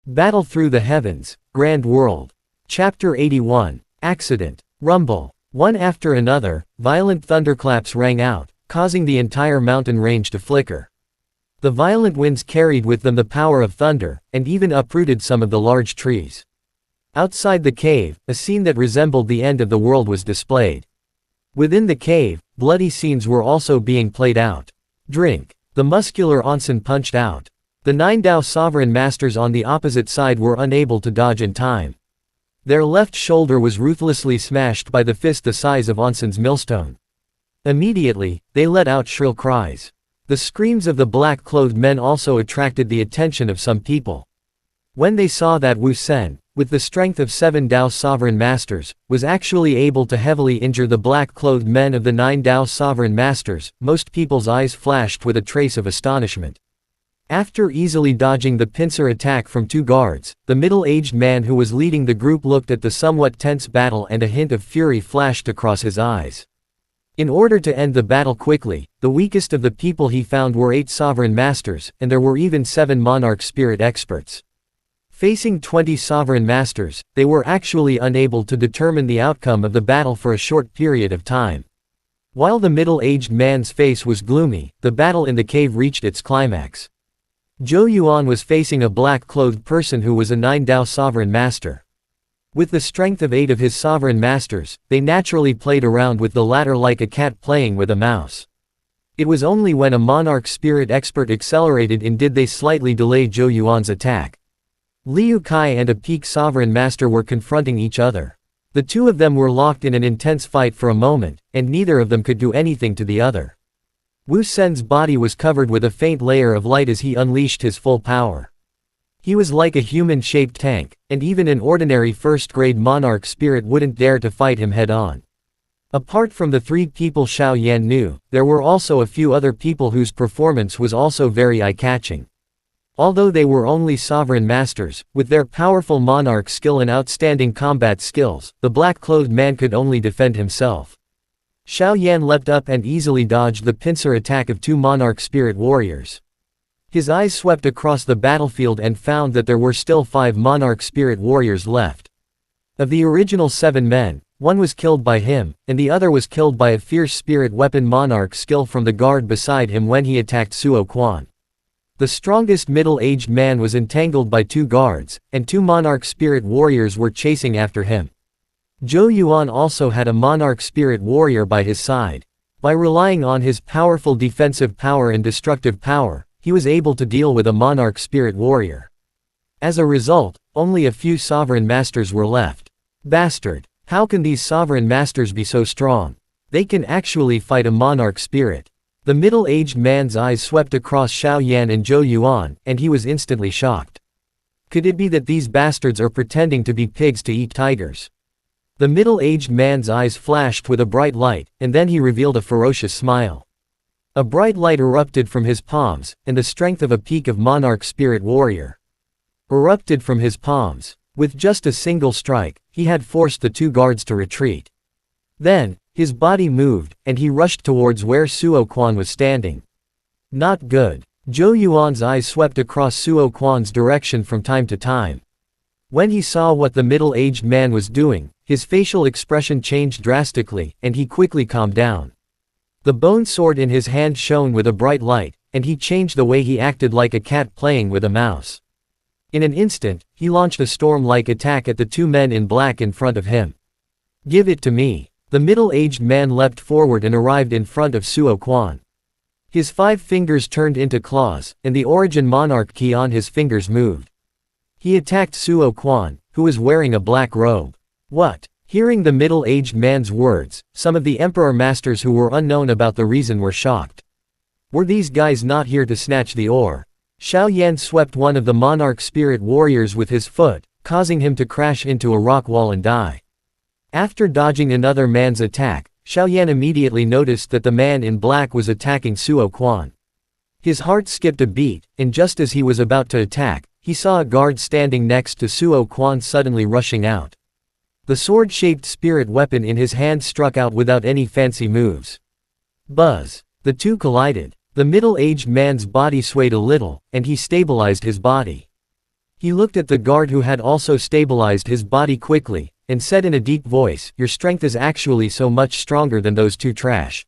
Battle through the heavens, Grand World. Chapter 81. Accident. Rumble. One after another, violent thunderclaps rang out, causing the entire mountain range to flicker. The violent winds carried with them the power of thunder, and even uprooted some of the large trees. Outside the cave, a scene that resembled the end of the world was displayed. Within the cave, bloody scenes were also being played out. Drink. The muscular onsen punched out. The 9 Dao sovereign masters on the opposite side were unable to dodge in time. Their left shoulder was ruthlessly smashed by the fist the size of onsen's millstone. Immediately, they let out shrill cries. The screams of the black-clothed men also attracted the attention of some people. When they saw that Wu Sen, with the strength of 7 Dao sovereign masters, was actually able to heavily injure the black-clothed men of the 9 Dao sovereign masters, most people's eyes flashed with a trace of astonishment. After easily dodging the pincer attack from 2 guards, the middle-aged man who was leading the group looked at the somewhat tense battle and a hint of fury flashed across his eyes. In order to end the battle quickly, the weakest of the people he found were 8 sovereign masters, and there were even 7 monarch spirit experts. Facing 20 sovereign masters, they were actually unable to determine the outcome of the battle for a short period of time. While the middle-aged man's face was gloomy, the battle in the cave reached its climax. Zhou Yuan was facing a black-clothed person who was a 9 Dao sovereign master. With the strength of 8 of his sovereign masters, they naturally played around with the latter like a cat playing with a mouse. It was only when a monarch spirit expert accelerated in did they slightly delay Zhou Yuan's attack. Liu Kai and a peak sovereign master were confronting each other. The two of them were locked in an intense fight for a moment, and neither of them could do anything to the other. Wu Sen's body was covered with a faint layer of light as he unleashed his full power. He was like a human-shaped tank, and even an ordinary first-grade monarch spirit wouldn't dare to fight him head-on. Apart from the 3 people Xiao Yan knew, there were also a few other people whose performance was also very eye-catching. Although they were only sovereign masters, with their powerful monarch skill and outstanding combat skills, the black-clothed man could only defend himself. Xiao Yan leapt up and easily dodged the pincer attack of 2 monarch spirit warriors. His eyes swept across the battlefield and found that there were still 5 monarch spirit warriors left. Of the original 7 men, 1 was killed by him, and the other was killed by a fierce spirit weapon monarch skill from the guard beside him when he attacked Suo Quan. The strongest middle-aged man was entangled by 2 guards, and 2 monarch spirit warriors were chasing after him. Zhou Yuan also had a monarch spirit warrior by his side. By relying on his powerful defensive power and destructive power, he was able to deal with a monarch spirit warrior. As a result, only a few sovereign masters were left. Bastard! How can these sovereign masters be so strong? They can actually fight a monarch spirit. The middle-aged man's eyes swept across Xiao Yan and Zhou Yuan, and he was instantly shocked. Could it be that these bastards are pretending to be pigs to eat tigers? The middle-aged man's eyes flashed with a bright light, and then he revealed a ferocious smile. A bright light erupted from his palms, and the strength of a peak of monarch spirit warrior erupted from his palms. With just a single strike, he had forced the 2 guards to retreat. Then, his body moved, and he rushed towards where Suo Quan was standing. Not good. Zhou Yuan's eyes swept across Suo Quan's direction from time to time. When he saw what the middle-aged man was doing, his facial expression changed drastically, and he quickly calmed down. The bone sword in his hand shone with a bright light, and he changed the way he acted like a cat playing with a mouse. In an instant, he launched a storm-like attack at the 2 men in black in front of him. Give it to me. The middle-aged man leapt forward and arrived in front of Suo Quan. His 5 fingers turned into claws, and the origin monarch key on his fingers moved. He attacked Suo Quan, who was wearing a black robe. What? Hearing the middle-aged man's words, some of the emperor masters who were unknown about the reason were shocked. Were these guys not here to snatch the ore? Xiao Yan swept one of the monarch spirit warriors with his foot, causing him to crash into a rock wall and die. After dodging another man's attack, Xiao Yan immediately noticed that the man in black was attacking Suo Quan. His heart skipped a beat, and just as he was about to attack, he saw a guard standing next to Suo Quan suddenly rushing out. The sword-shaped spirit weapon in his hand struck out without any fancy moves. Buzz! The 2 collided. The middle-aged man's body swayed a little, and he stabilized his body. He looked at the guard who had also stabilized his body quickly, and said in a deep voice, "Your strength is actually so much stronger than those two trash."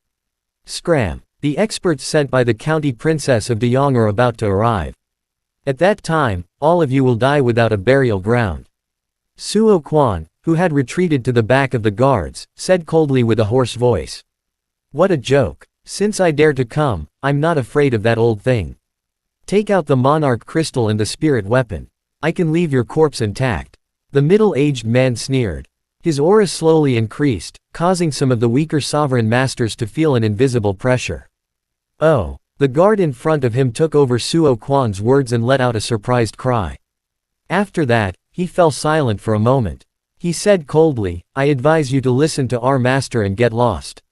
Scram. The experts sent by the county princess of Deyong are about to arrive. At that time, all of you will die without a burial ground. Suo Quan, who had retreated to the back of the guards, said coldly with a hoarse voice. What a joke. Since I dare to come, I'm not afraid of that old thing. Take out the Monarch crystal and the spirit weapon. I can leave your corpse intact. The middle-aged man sneered. His aura slowly increased, causing some of the weaker sovereign masters to feel an invisible pressure. Oh. The guard in front of him took over Suo Quan's words and let out a surprised cry. After that, he fell silent for a moment. He said coldly, I advise you to listen to our master and get lost.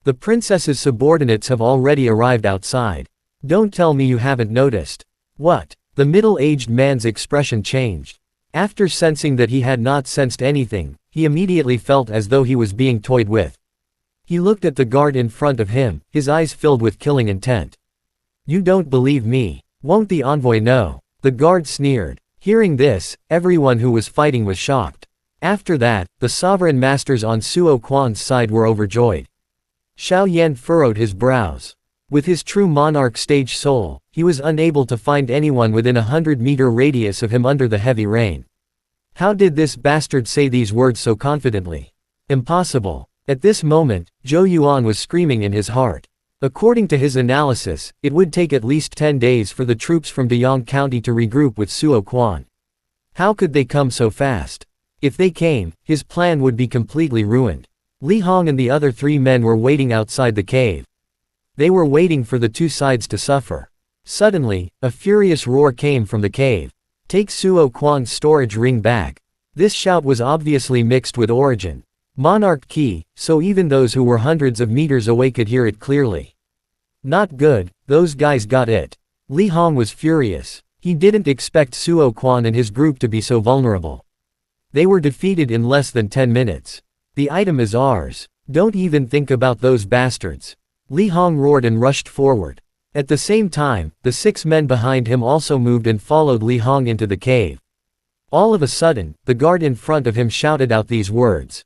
The princess's subordinates have already arrived outside. Don't tell me you haven't noticed. What? The middle-aged man's expression changed. After sensing that he had not sensed anything, he immediately felt as though he was being toyed with. He looked at the guard in front of him, his eyes filled with killing intent. You don't believe me. Won't the envoy know? The guard sneered. Hearing this, everyone who was fighting was shocked. After that, the sovereign masters on Suo Quan's side were overjoyed. Xiao Yan furrowed his brows. With his true monarch stage soul, he was unable to find anyone within 100-meter radius of him under the heavy rain. How did this bastard say these words so confidently? Impossible. At this moment, Zhou Yuan was screaming in his heart. According to his analysis, it would take at least 10 days for the troops from Deyong County to regroup with Suo Quan. How could they come so fast? If they came, his plan would be completely ruined. Li Hong and the other 3 men were waiting outside the cave. They were waiting for the 2 sides to suffer. Suddenly, a furious roar came from the cave. Take Suo Quan's storage ring back. This shout was obviously mixed with origin. Monarch key, so even those who were hundreds of meters away could hear it clearly. Not good, those guys got it. Li Hong was furious. He didn't expect Suo Quan and his group to be so vulnerable. They were defeated in less than 10 minutes. The item is ours. Don't even think about those bastards. Li Hong roared and rushed forward. At the same time, the 6 men behind him also moved and followed Li Hong into the cave. All of a sudden, the guard in front of him shouted out these words.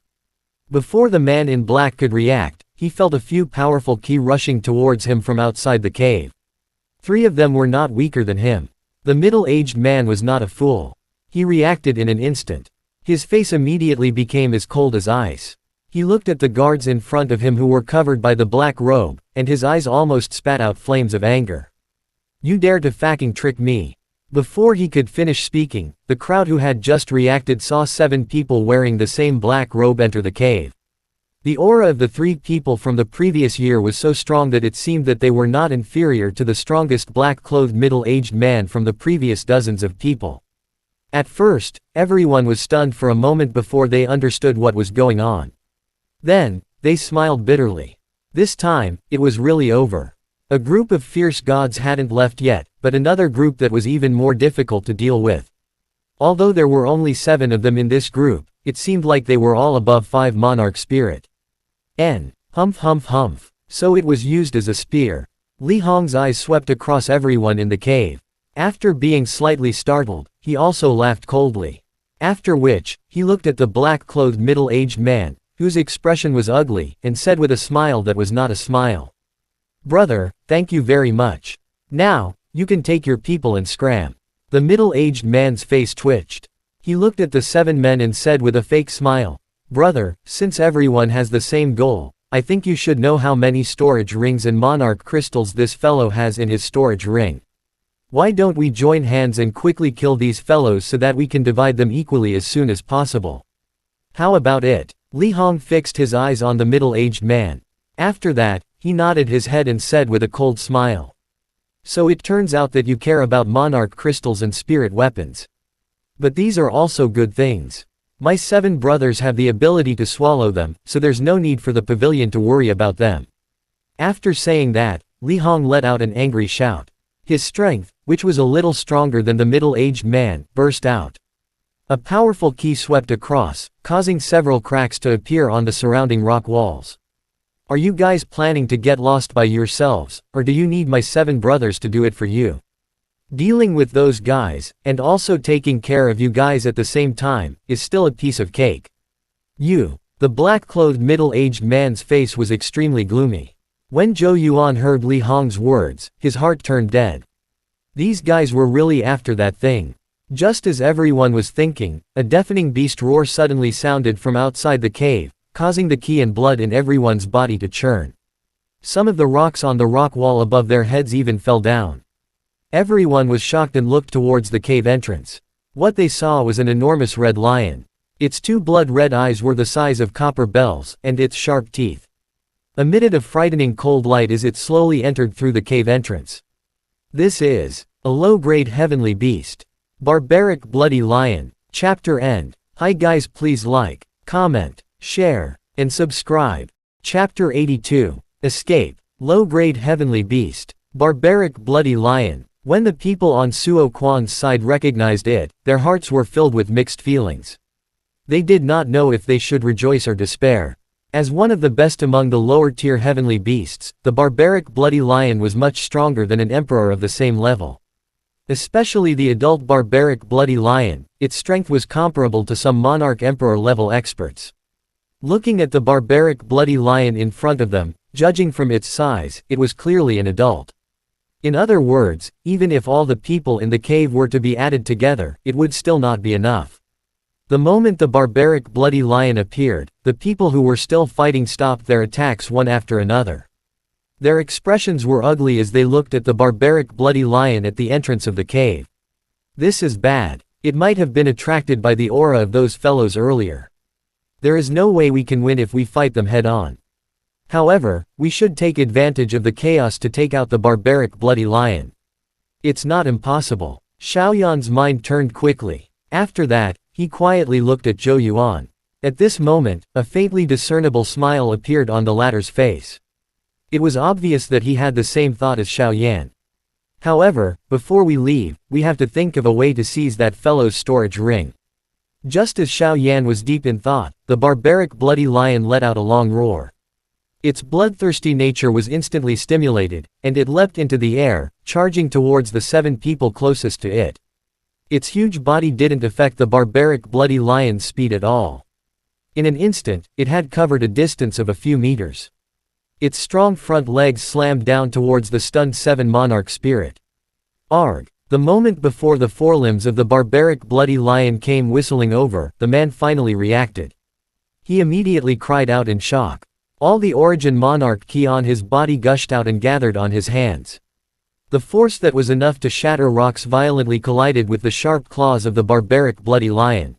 Before the man in black could react, he felt a few powerful ki rushing towards him from outside the cave. 3 of them were not weaker than him. The middle-aged man was not a fool. He reacted in an instant. His face immediately became as cold as ice. He looked at the guards in front of him who were covered by the black robe, and his eyes almost spat out flames of anger. You dare to fucking trick me. Before he could finish speaking, the crowd who had just reacted saw 7 people wearing the same black robe enter the cave. The aura of the 3 people from the previous year was so strong that it seemed that they were not inferior to the strongest black-clothed middle-aged man from the previous dozens of people. At first, everyone was stunned for a moment before they understood what was going on. Then, they smiled bitterly. This time, it was really over. A group of fierce gods hadn't left yet, but another group that was even more difficult to deal with. Although there were only 7 of them in this group, it seemed like they were all above 5 monarch spirit. Humph humph humph. So it was used as a spear. Li Hong's eyes swept across everyone in the cave. After being slightly startled, he also laughed coldly. After which, he looked at the black-clothed middle-aged man, whose expression was ugly, and said with a smile that was not a smile. Brother, thank you very much. Now, you can take your people and scram. The middle-aged man's face twitched. He looked at the 7 men and said with a fake smile, Brother, since everyone has the same goal, I think you should know how many storage rings and monarch crystals this fellow has in his storage ring. Why don't we join hands and quickly kill these fellows so that we can divide them equally as soon as possible? How about it? Li Hong fixed his eyes on the middle-aged man. After that, he nodded his head and said with a cold smile. So it turns out that you care about monarch crystals and spirit weapons. But these are also good things. My 7 brothers have the ability to swallow them, so there's no need for the pavilion to worry about them. After saying that, Li Hong let out an angry shout. His strength, which was a little stronger than the middle-aged man, burst out. A powerful ki swept across, causing several cracks to appear on the surrounding rock walls. Are you guys planning to get lost by yourselves, or do you need my 7 brothers to do it for you? Dealing with those guys, and also taking care of you guys at the same time, is still a piece of cake. The black-clothed middle-aged man's face was extremely gloomy. When Zhou Yuan heard Li Hong's words, his heart turned dead. These guys were really after that thing. Just as everyone was thinking, a deafening beast roar suddenly sounded from outside the cave, causing the qi and blood in everyone's body to churn. Some of the rocks on the rock wall above their heads even fell down. Everyone was shocked and looked towards the cave entrance. What they saw was an enormous red lion. Its two blood-red eyes were the size of copper bells, and its sharp teeth emitted a frightening cold light as it slowly entered through the cave entrance. This is a low-grade heavenly beast. Barbaric Bloody Lion. Chapter end. Hi guys, please like, comment, share, and subscribe. Chapter 82. Escape. Low-grade heavenly beast. Barbaric Bloody Lion. When the people on Suo Quan's side recognized it, their hearts were filled with mixed feelings. They did not know if they should rejoice or despair. As one of the best among the lower-tier heavenly beasts, the barbaric Bloody Lion was much stronger than an emperor of the same level. Especially the adult barbaric Bloody Lion, its strength was comparable to some Monarch Emperor-level experts. Looking at the barbaric Bloody Lion in front of them, judging from its size, it was clearly an adult. In other words, even if all the people in the cave were to be added together, it would still not be enough. The moment the barbaric Bloody Lion appeared, the people who were still fighting stopped their attacks one after another. Their expressions were ugly as they looked at the barbaric Bloody Lion at the entrance of the cave. This is bad. It might have been attracted by the aura of those fellows earlier. There is no way we can win if we fight them head-on. However, we should take advantage of the chaos to take out the barbaric Bloody Lion. It's not impossible. Xiaoyan's mind turned quickly. After that, he quietly looked at Zhou Yuan. At this moment, a faintly discernible smile appeared on the latter's face. It was obvious that he had the same thought as Xiaoyan. However, before we leave, we have to think of a way to seize that fellow's storage ring. Just as Xiaoyan was deep in thought, the barbaric Bloody Lion let out a long roar. Its bloodthirsty nature was instantly stimulated, and it leapt into the air, charging towards the 7 people closest to it. Its huge body didn't affect the barbaric Bloody Lion's speed at all. In an instant, it had covered a distance of a few meters. Its strong front legs slammed down towards the stunned 7 Monarch spirit. Arg! The moment before the forelimbs of the barbaric Bloody Lion came whistling over, the man finally reacted. He immediately cried out in shock. All the origin Monarch ki on his body gushed out and gathered on his hands. The force that was enough to shatter rocks violently collided with the sharp claws of the barbaric Bloody Lion.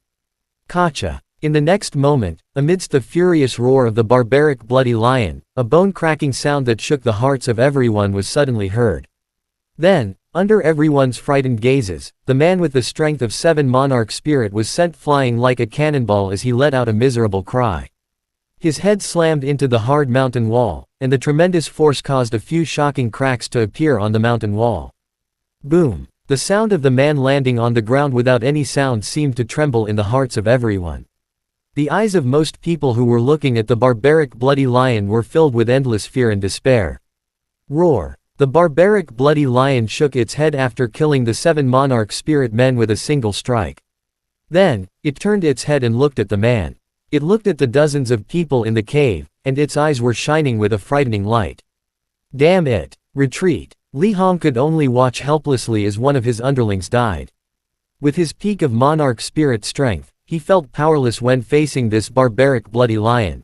Kacha! In the next moment, amidst the furious roar of the barbaric Bloody Lion, a bone-cracking sound that shook the hearts of everyone was suddenly heard. Then, under everyone's frightened gazes, the man with the strength of 7 Monarch spirit was sent flying like a cannonball as he let out a miserable cry. His head slammed into the hard mountain wall, and the tremendous force caused a few shocking cracks to appear on the mountain wall. Boom! The sound of the man landing on the ground without any sound seemed to tremble in the hearts of everyone. The eyes of most people who were looking at the barbaric Bloody Lion were filled with endless fear and despair. Roar! The barbaric Bloody Lion shook its head after killing the 7 Monarch spirit men with a single strike. Then, it turned its head and looked at the man. It looked at the dozens of people in the cave, and its eyes were shining with a frightening light. Damn it! Retreat! Li Hong could only watch helplessly as one of his underlings died. With his peak of Monarch spirit strength, he felt powerless when facing this barbaric Bloody Lion.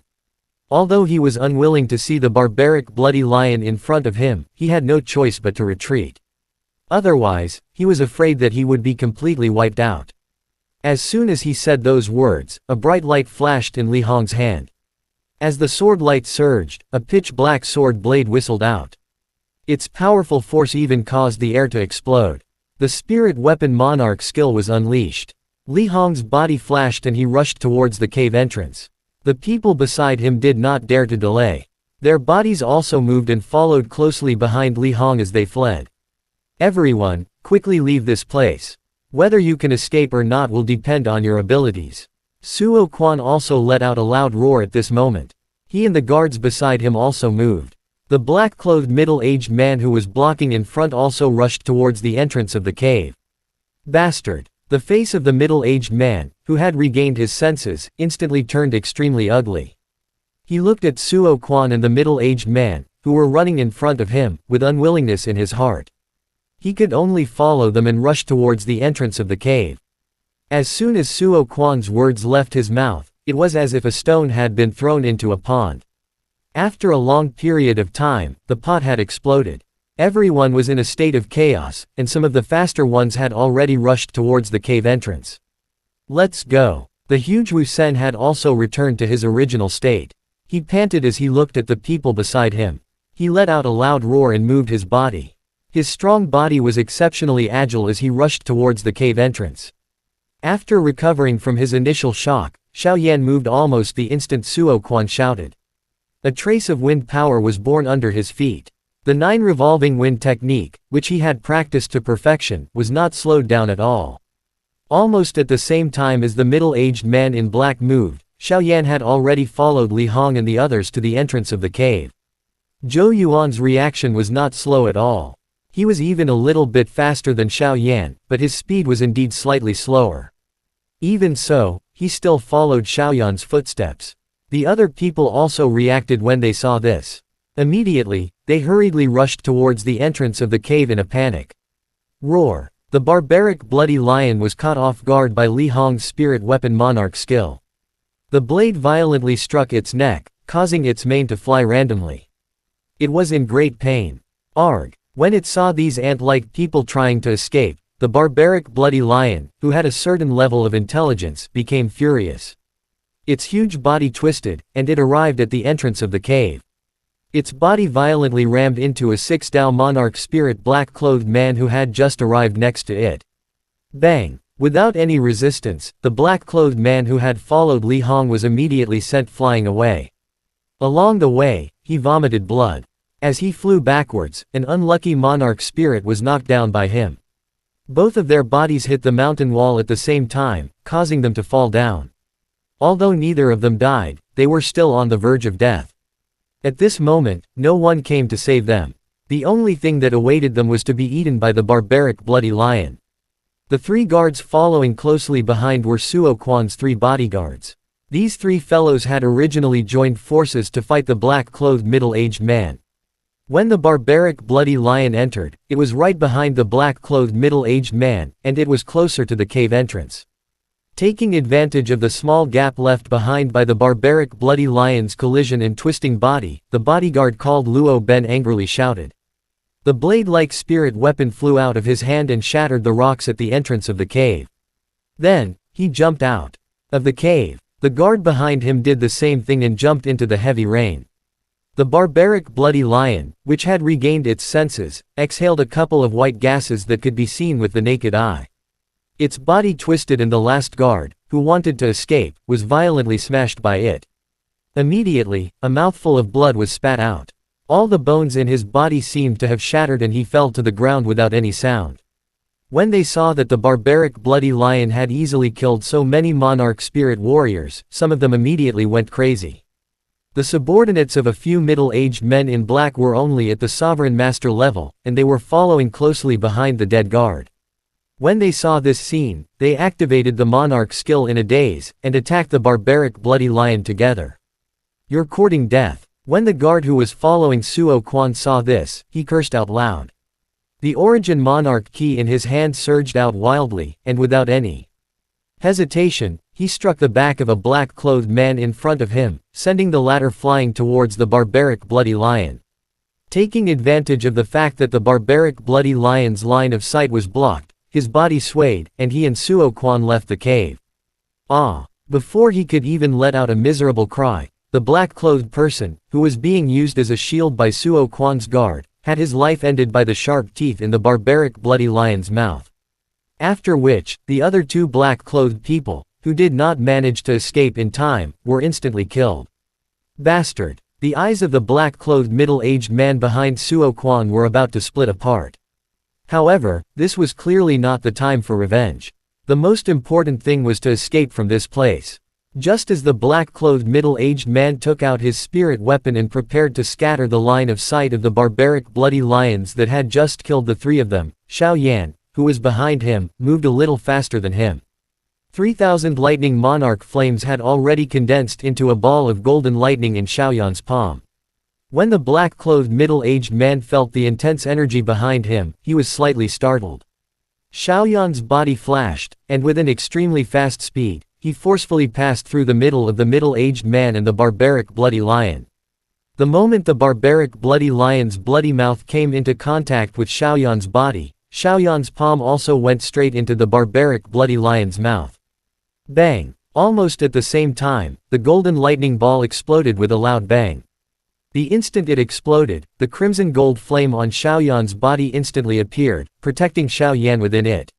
Although he was unwilling to see the barbaric Bloody Lion in front of him, he had no choice but to retreat. Otherwise, he was afraid that he would be completely wiped out. As soon as he said those words, a bright light flashed in Li Hong's hand. As the sword light surged, a pitch-black sword blade whistled out. Its powerful force even caused the air to explode. The spirit weapon Monarch skill was unleashed. Li Hong's body flashed and he rushed towards the cave entrance. The people beside him did not dare to delay. Their bodies also moved and followed closely behind Li Hong as they fled. Everyone, quickly leave this place. Whether you can escape or not will depend on your abilities. Suo Quan also let out a loud roar at this moment. He and the guards beside him also moved. The black-clothed middle-aged man who was blocking in front also rushed towards the entrance of the cave. Bastard! The face of the middle-aged man, who had regained his senses, instantly turned extremely ugly. He looked at Suo Quan and the middle-aged man, who were running in front of him, with unwillingness in his heart. He could only follow them and rush towards the entrance of the cave. As soon as Suo Quan's words left his mouth, it was as if a stone had been thrown into a pond. After a long period of time, the pot had exploded. Everyone was in a state of chaos, and some of the faster ones had already rushed towards the cave entrance. Let's go. The huge Wu Sen had also returned to his original state. He panted as he looked at the people beside him. He let out a loud roar and moved his body. His strong body was exceptionally agile as he rushed towards the cave entrance. After recovering from his initial shock, Xiao Yan moved almost the instant Suo Quan shouted. A trace of wind power was born under his feet. The 9 revolving wind technique, which he had practiced to perfection, was not slowed down at all. Almost at the same time as the middle-aged man in black moved, Xiao Yan had already followed Li Hong and the others to the entrance of the cave. Zhou Yuan's reaction was not slow at all. He was even a little bit faster than Xiao Yan, but his speed was indeed slightly slower. Even so, he still followed Xiao Yan's footsteps. The other people also reacted when they saw this. Immediately, they hurriedly rushed towards the entrance of the cave in a panic. Roar! The barbaric bloody lion was caught off guard by Li Hong's spirit weapon Monarch skill. The blade violently struck its neck, causing its mane to fly randomly. It was in great pain. Arg! When it saw these ant-like people trying to escape, the barbaric bloody lion, who had a certain level of intelligence, became furious. Its huge body twisted, and it arrived at the entrance of the cave. Its body violently rammed into a 6-Dao Monarch spirit black-clothed man who had just arrived next to it. Bang! Without any resistance, the black-clothed man who had followed Li Hong was immediately sent flying away. Along the way, he vomited blood. As he flew backwards, an unlucky Monarch spirit was knocked down by him. Both of their bodies hit the mountain wall at the same time, causing them to fall down. Although neither of them died, they were still on the verge of death. At this moment, no one came to save them. The only thing that awaited them was to be eaten by the barbaric bloody lion. The 3 guards following closely behind were Suo Quan's 3 bodyguards. These 3 fellows had originally joined forces to fight the black-clothed middle-aged man. When the barbaric bloody lion entered, it was right behind the black-clothed middle-aged man, and it was closer to the cave entrance. Taking advantage of the small gap left behind by the barbaric bloody lion's collision and twisting body, the bodyguard called Luo Ben angrily shouted. The blade-like spirit weapon flew out of his hand and shattered the rocks at the entrance of the cave. Then, he jumped out of the cave. The guard behind him did the same thing and jumped into the heavy rain. The barbaric bloody lion, which had regained its senses, exhaled a couple of white gases that could be seen with the naked eye. Its body twisted and the last guard, who wanted to escape, was violently smashed by it. Immediately, a mouthful of blood was spat out. All the bones in his body seemed to have shattered and he fell to the ground without any sound. When they saw that the barbaric bloody lion had easily killed so many Monarch spirit warriors, some of them immediately went crazy. The subordinates of a few middle-aged men in black were only at the sovereign master level, and they were following closely behind the dead guard. When they saw this scene, they activated the Monarch skill in a daze, and attacked the barbaric bloody lion together. You're courting death. When the guard who was following Suo Quan saw this, he cursed out loud. The origin Monarch key in his hand surged out wildly, and without any hesitation, he struck the back of a black-clothed man in front of him, sending the latter flying towards the barbaric bloody lion. Taking advantage of the fact that the barbaric bloody lion's line of sight was blocked, his body swayed, and he and Suo Quan left the cave. Ah! Before he could even let out a miserable cry, the black-clothed person, who was being used as a shield by Suo Quan's guard, had his life ended by the sharp teeth in the barbaric bloody lion's mouth. After which, the other 2 black-clothed people, who did not manage to escape in time, were instantly killed. Bastard! The eyes of the black-clothed middle-aged man behind Suo Quan were about to split apart. However, this was clearly not the time for revenge. The most important thing was to escape from this place. Just as the black-clothed middle-aged man took out his spirit weapon and prepared to scatter the line of sight of the barbaric bloody lions that had just killed the three of them, Xiao Yan, who was behind him, moved a little faster than him. 3,000 lightning monarch flames had already condensed into a ball of golden lightning in Xiao Yan's palm. When the black-clothed middle-aged man felt the intense energy behind him, he was slightly startled. Xiao Yan's body flashed, and with an extremely fast speed, he forcefully passed through the middle of the middle-aged man and the barbaric bloody lion. The moment the barbaric bloody lion's bloody mouth came into contact with Xiao Yan's body, Xiao Yan's palm also went straight into the barbaric bloody lion's mouth. Bang! Almost at the same time, the golden lightning ball exploded with a loud bang. The instant it exploded, the crimson gold flame on Xiao Yan's body instantly appeared, protecting Xiao Yan within it.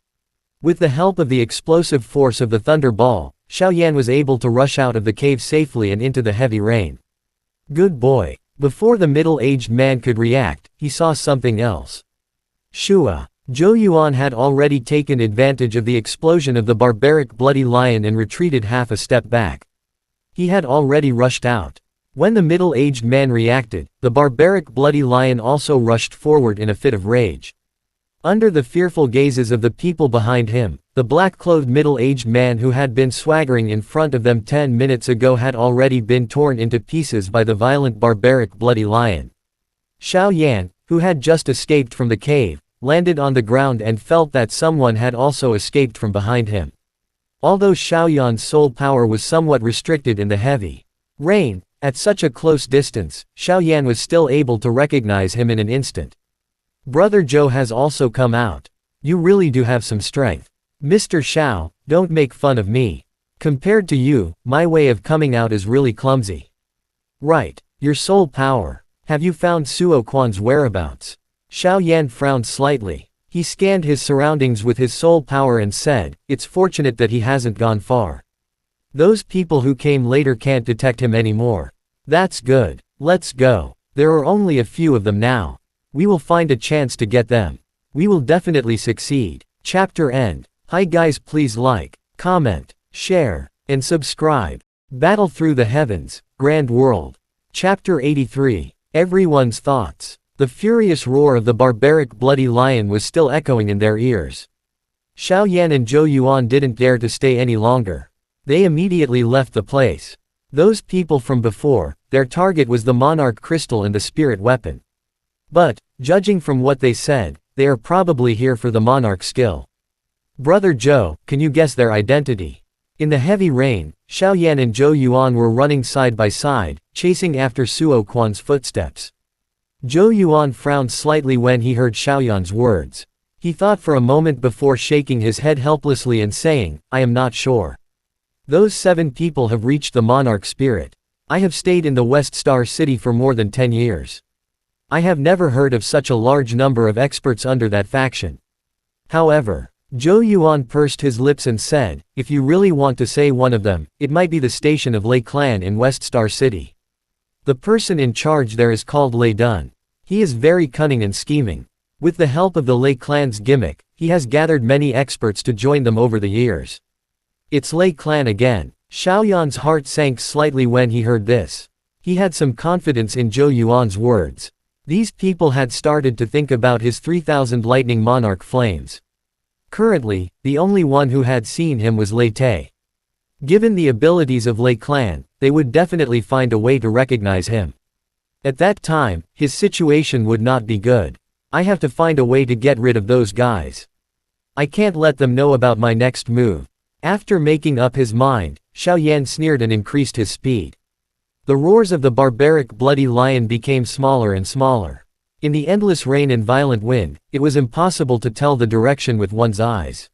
With the help of the explosive force of the thunder ball, Xiao Yan was able to rush out of the cave safely and into the heavy rain. Good boy. Before the middle-aged man could react, he saw something else. Shua. Zhou Yuan had already taken advantage of the explosion of the barbaric bloody lion and retreated half a step back. He had already rushed out. When the middle-aged man reacted, the barbaric bloody lion also rushed forward in a fit of rage. Under the fearful gazes of the people behind him, the black-clothed middle-aged man who had been swaggering in front of them 10 minutes ago had already been torn into pieces by the violent barbaric bloody lion. Xiao Yan, who had just escaped from the cave, landed on the ground and felt that someone had also escaped from behind him. Although Xiao Yan's soul power was somewhat restricted in the heavy rain, at such a close distance, Xiao Yan was still able to recognize him in an instant. Brother Zhou has also come out. You really do have some strength. Mr. Xiao, don't make fun of me. Compared to you, my way of coming out is really clumsy. Right, your soul power. Have you found Suo Quan's whereabouts? Xiao Yan frowned slightly. He scanned his surroundings with his soul power and said, it's fortunate that he hasn't gone far. Those people who came later can't detect him anymore. That's good. Let's go. There are only a few of them now. We will find a chance to get them. We will definitely succeed. Chapter end. Hi guys, please like, comment, share, and subscribe. Battle Through the Heavens, Grand World. Chapter 83. Everyone's Thoughts. The furious roar of the barbaric bloody lion was still echoing in their ears. Xiao Yan and Zhou Yuan didn't dare to stay any longer. They immediately left the place. Those people from before, their target was the Monarch crystal and the spirit weapon. But, judging from what they said, they are probably here for the Monarch skill. Brother Zhou, can you guess their identity? In the heavy rain, Xiao Yan and Zhou Yuan were running side by side, chasing after Suo Quan's footsteps. Zhou Yuan frowned slightly when he heard Xiao Yan's words. He thought for a moment before shaking his head helplessly and saying, I am not sure. Those 7 people have reached the Monarch spirit. I have stayed in the West Star City for more than 10 years. I have never heard of such a large number of experts under that faction. However, Zhou Yuan pursed his lips and said, if you really want to say one of them, it might be the station of Lei Clan in West Star City. The person in charge there is called Lei Dun. He is very cunning and scheming. With the help of the Lei Clan's gimmick, he has gathered many experts to join them over the years. It's Lei Clan again. Xiao Yan's heart sank slightly when he heard this. He had some confidence in Zhou Yuan's words. These people had started to think about his 3,000 lightning monarch flames. Currently, the only one who had seen him was Lei Tai. Given the abilities of Lei Clan, they would definitely find a way to recognize him. At that time, his situation would not be good. I have to find a way to get rid of those guys. I can't let them know about my next move. After making up his mind, Xiao Yan sneered and increased his speed. The roars of the barbaric bloody lion became smaller and smaller. In the endless rain and violent wind, it was impossible to tell the direction with one's eyes.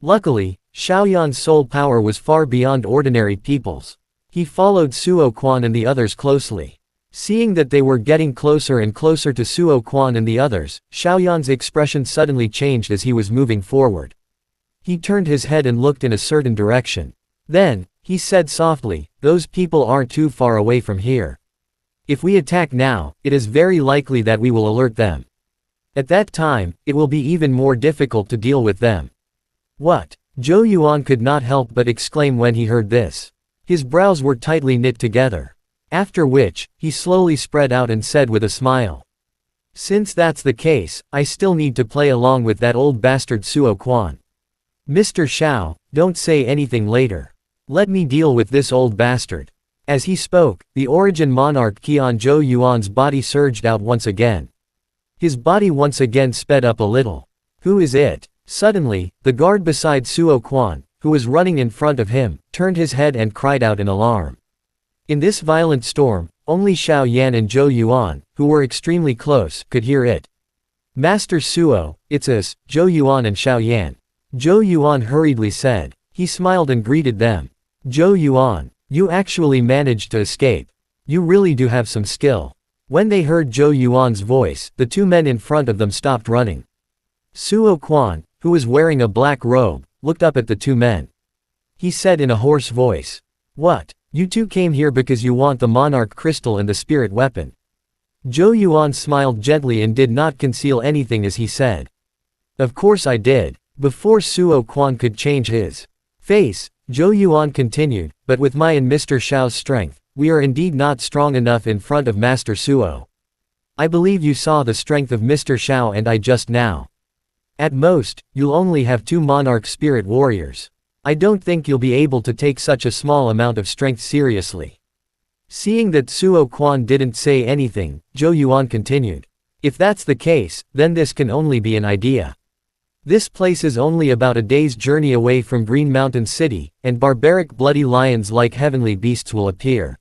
Luckily, Xiao Yan's soul power was far beyond ordinary people's. He followed Suo Quan and the others closely. Seeing that they were getting closer and closer to Suo Quan and the others, Xiao Yan's expression suddenly changed as he was moving forward. He turned his head and looked in a certain direction. Then, he said softly, those people aren't too far away from here. If we attack now, it is very likely that we will alert them. At that time, it will be even more difficult to deal with them. What? Zhou Yuan could not help but exclaim when he heard this. His brows were tightly knit together. After which, he slowly spread out and said with a smile. Since that's the case, I still need to play along with that old bastard Suo Quan. Mr. Shao, don't say anything later. Let me deal with this old bastard. As he spoke, the Origin Monarch Qian Zhou Yuan's body surged out once again. His body once again sped up a little. Who is it? Suddenly, the guard beside Suo Quan, who was running in front of him, turned his head and cried out in alarm. In this violent storm, only Xiao Yan and Zhou Yuan, who were extremely close, could hear it. Master Suo, it's us, Zhou Yuan and Xiao Yan. Zhou Yuan hurriedly said. He smiled and greeted them. Zhou Yuan, you actually managed to escape. You really do have some skill. When they heard Zhou Yuan's voice, the two men in front of them stopped running. Suo Quan, who was wearing a black robe, looked up at the two men. He said in a hoarse voice. What? You two came here because you want the Monarch crystal and the spirit weapon. Zhou Yuan smiled gently and did not conceal anything as he said. Of course I did. Before Suo Quan could change his face, Zhou Yuan continued, but with my and Mr. Xiao's strength, we are indeed not strong enough in front of Master Suo. I believe you saw the strength of Mr. Xiao and I just now. At most, you'll only have 2 Monarch spirit warriors. I don't think you'll be able to take such a small amount of strength seriously. Seeing that Suo Quan didn't say anything, Zhou Yuan continued. If that's the case, then this can only be an idea. This place is only about a day's journey away from Green Mountain City, and barbaric bloody lions like heavenly beasts will appear.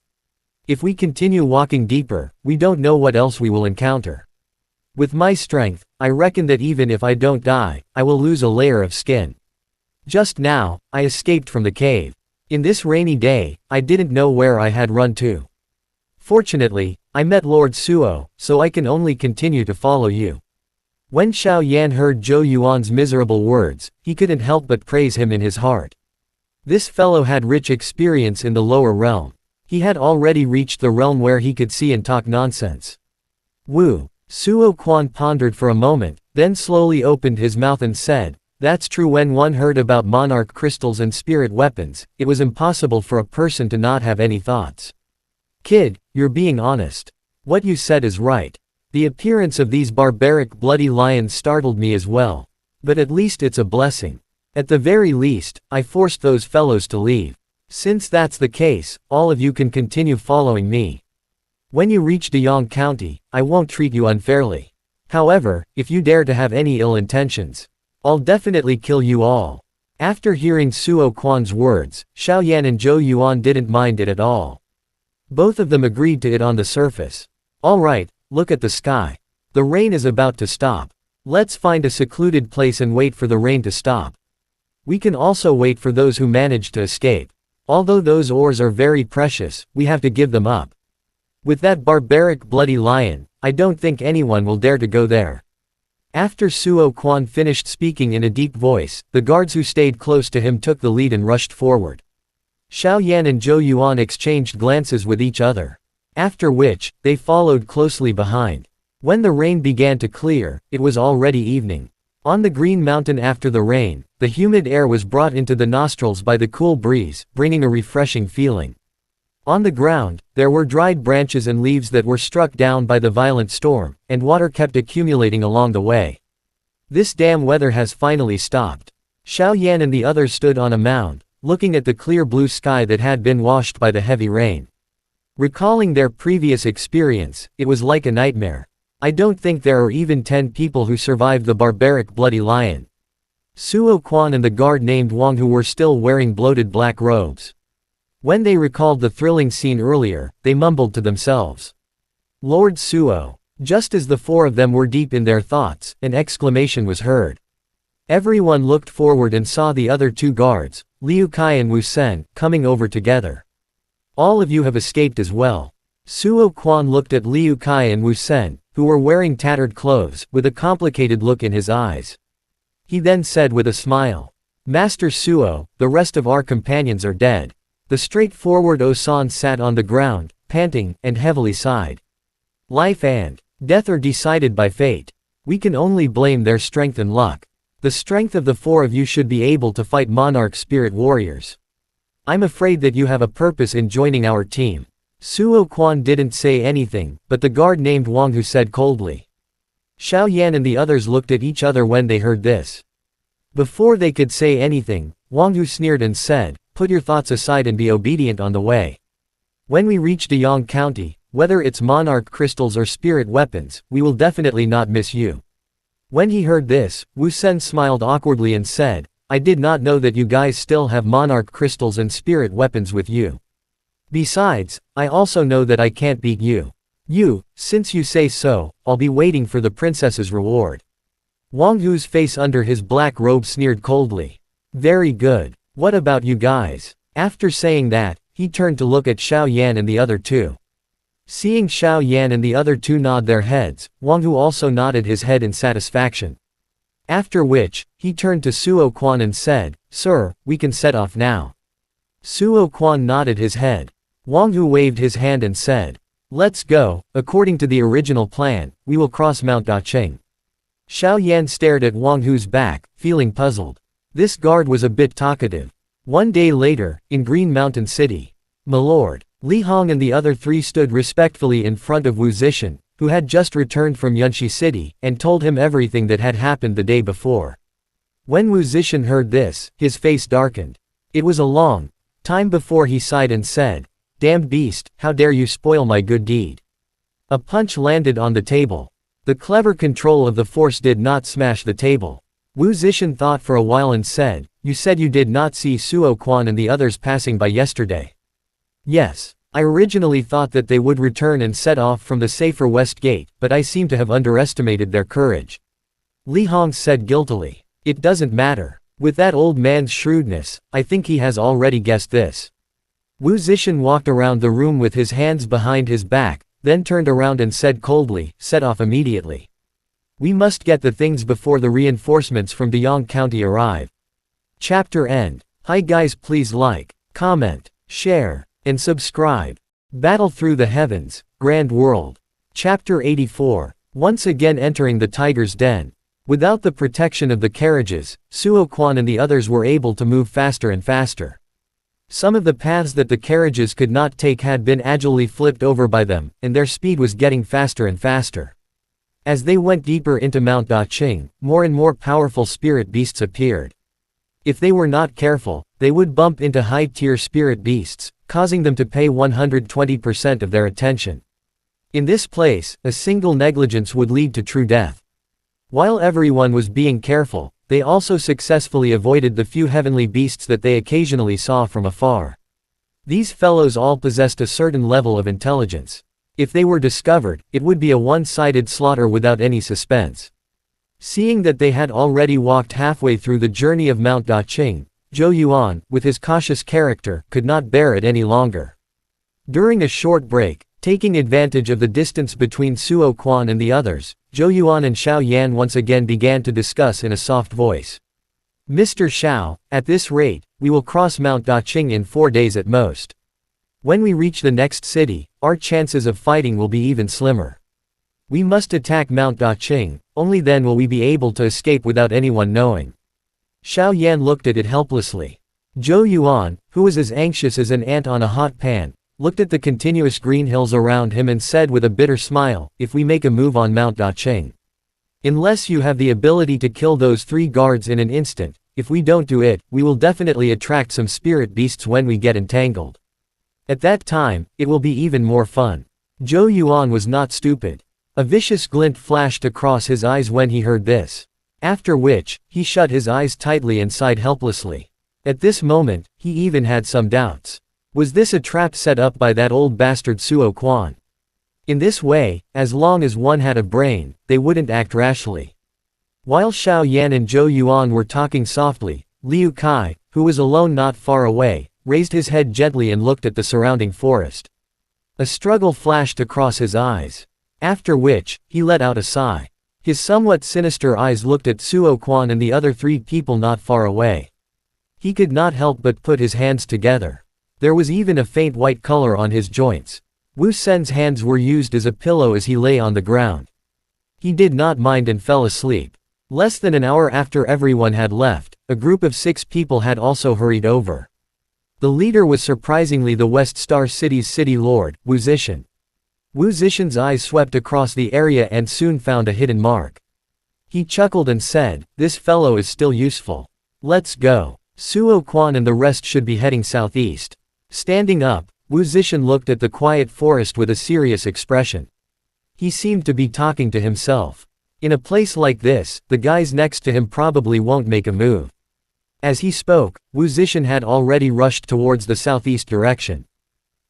If we continue walking deeper, we don't know what else we will encounter. With my strength, I reckon that even if I don't die, I will lose a layer of skin. Just now, I escaped from the cave. In this rainy day, I didn't know where I had run to. Fortunately, I met Lord Suo, so I can only continue to follow you. When Xiao Yan heard Zhou Yuan's miserable words, he couldn't help but praise him in his heart. This fellow had rich experience in the lower realm. He had already reached the realm where he could see and talk nonsense. Wu. Suo Quan pondered for a moment, then slowly opened his mouth and said, that's true. When one heard about Monarch crystals and spirit weapons, it was impossible for a person to not have any thoughts. Kid, you're being honest. What you said is right. The appearance of these barbaric bloody lions startled me as well. But at least it's a blessing. At the very least, I forced those fellows to leave. Since that's the case, all of you can continue following me. When you reach Deyong County, I won't treat you unfairly. However, if you dare to have any ill intentions, I'll definitely kill you all. After hearing Suo Quan's words, Xiao Yan and Zhou Yuan didn't mind it at all. Both of them agreed to it on the surface. Alright, look at the sky. The rain is about to stop. Let's find a secluded place and wait for the rain to stop. We can also wait for those who manage to escape. Although those ores are very precious, we have to give them up. With that barbaric bloody lion, I don't think anyone will dare to go there. After Suo Quan finished speaking in a deep voice, the guards who stayed close to him took the lead and rushed forward. Xiao Yan and Zhou Yuan exchanged glances with each other. After which, they followed closely behind. When the rain began to clear, it was already evening. On the Green Mountain after the rain, the humid air was brought into the nostrils by the cool breeze, bringing a refreshing feeling. On the ground, there were dried branches and leaves that were struck down by the violent storm, and water kept accumulating along the way. This damn weather has finally stopped. Xiao Yan and the others stood on a mound, looking at the clear blue sky that had been washed by the heavy rain. Recalling their previous experience, it was like a nightmare. I don't think there are even 10 people who survived the barbaric bloody lion. Suo Quan and the guard named Wang, who were still wearing bloated black robes. When they recalled the thrilling scene earlier, they mumbled to themselves. Lord Suo. Just as the 4 of them were deep in their thoughts, an exclamation was heard. Everyone looked forward and saw the other 2 guards, Liu Kai and Wu Sen, coming over together. All of you have escaped as well. Suo Quan looked at Liu Kai and Wu Sen, who were wearing tattered clothes, with a complicated look in his eyes. He then said with a smile, Master Suo, the rest of our companions are dead. The straightforward Osan sat on the ground, panting, and heavily sighed. Life and death are decided by fate. We can only blame their strength and luck. The strength of the 4 of you should be able to fight Monarch spirit warriors. I'm afraid that you have a purpose in joining our team. Suo Quan didn't say anything, but the guard named Wang Hu said coldly. Xiao Yan and the others looked at each other when they heard this. Before they could say anything, Wang Hu sneered and said, "Put your thoughts aside and be obedient on the way. When we reach Deyong County, whether it's Monarch crystals or spirit weapons, we will definitely not miss you." When he heard this, Wu Sen smiled awkwardly and said, "I did not know that you guys still have Monarch crystals and spirit weapons with you. Besides, I also know that I can't beat you. Since you say so, I'll be waiting for the princess's reward." Wang Hu's face under his black robe sneered coldly. "Very good. What about you guys?" After saying that, he turned to look at Xiao Yan and the other two. Seeing Xiao Yan and the other two nod their heads, Wang Hu also nodded his head in satisfaction. After which, he turned to Suo Quan and said, "Sir, we can set off now." Suo Quan nodded his head. Wang Hu waved his hand and said, "Let's go. According to the original plan, we will cross Mount Daqing." Xiao Yan stared at Wang Hu's back, feeling puzzled. This guard was a bit talkative. One day later, in Green Mountain City, "Milord." Li Hong and the other three stood respectfully in front of Wu Zishan, who had just returned from Yunxi City, and told him everything that had happened the day before. When Wu Zishan heard this, his face darkened. It was a long time before he sighed and said, "Damned beast, how dare you spoil my good deed." A punch landed on the table. The clever control of the force did not smash the table. Wu Zishan thought for a while and said, "You said you did not see Suo Quan and the others passing by yesterday." "Yes. I originally thought that they would return and set off from the safer west gate, but I seem to have underestimated their courage." Li Hong said guiltily. "It doesn't matter. With that old man's shrewdness, I think he has already guessed this." Wu Zishan walked around the room with his hands behind his back, then turned around and said coldly, "Set off immediately. We must get the things before the reinforcements from Deyong County arrive." Chapter end. Hi guys, please like, comment, share, and subscribe. Battle Through the Heavens, Grand World. Chapter 84. Once again entering the tiger's den. Without the protection of the carriages, Suo Quan and the others were able to move faster and faster. Some of the paths that the carriages could not take had been agilely flipped over by them, and their speed was getting faster and faster. As they went deeper into Mount Daqing, more and more powerful spirit beasts appeared. If they were not careful, they would bump into high-tier spirit beasts, causing them to pay 120% of their attention. In this place, a single negligence would lead to true death. While everyone was being careful, they also successfully avoided the few heavenly beasts that they occasionally saw from afar. These fellows all possessed a certain level of intelligence. If they were discovered, it would be a one-sided slaughter without any suspense. Seeing that they had already walked halfway through the journey of Mount Daqing, Zhou Yuan, with his cautious character, could not bear it any longer. During a short break, taking advantage of the distance between Suo Quan and the others, Zhou Yuan and Xiao Yan once again began to discuss in a soft voice. "Mr. Xiao, at this rate, we will cross Mount Daqing in 4 days at most. When we reach the next city, our chances of fighting will be even slimmer. We must attack Mount Daqing, only then will we be able to escape without anyone knowing." Xiao Yan looked at it helplessly. Zhou Yuan, who was as anxious as an ant on a hot pan, looked at the continuous green hills around him and said with a bitter smile, "If we make a move on Mount Daqing, unless you have the ability to kill those 3 guards in an instant, if we don't do it, we will definitely attract some spirit beasts when we get entangled. At that time, it will be even more fun." Zhou Yuan was not stupid. A vicious glint flashed across his eyes when he heard this. After which, he shut his eyes tightly and sighed helplessly. At this moment, he even had some doubts. Was this a trap set up by that old bastard Suo Quan? In this way, as long as one had a brain, they wouldn't act rashly. While Xiao Yan and Zhou Yuan were talking softly, Liu Kai, who was alone not far away, raised his head gently and looked at the surrounding forest. A struggle flashed across his eyes. After which, he let out a sigh. His somewhat sinister eyes looked at Suo Quan and the other 3 people not far away. He could not help but put his hands together. There was even a faint white color on his joints. Wu Sen's hands were used as a pillow as he lay on the ground. He did not mind and fell asleep. Less than an hour after everyone had left, a group of 6 people had also hurried over. The leader was surprisingly the West Star City's city lord, Wu Zishan. Wu Zishan's eyes swept across the area and soon found a hidden mark. He chuckled and said, "This fellow is still useful. Let's go. Suo Quan and the rest should be heading southeast." Standing up, Wu Zishan looked at the quiet forest with a serious expression. He seemed to be talking to himself. In a place like this, the guys next to him probably won't make a move. As he spoke, Wu Zishan had already rushed towards the southeast direction.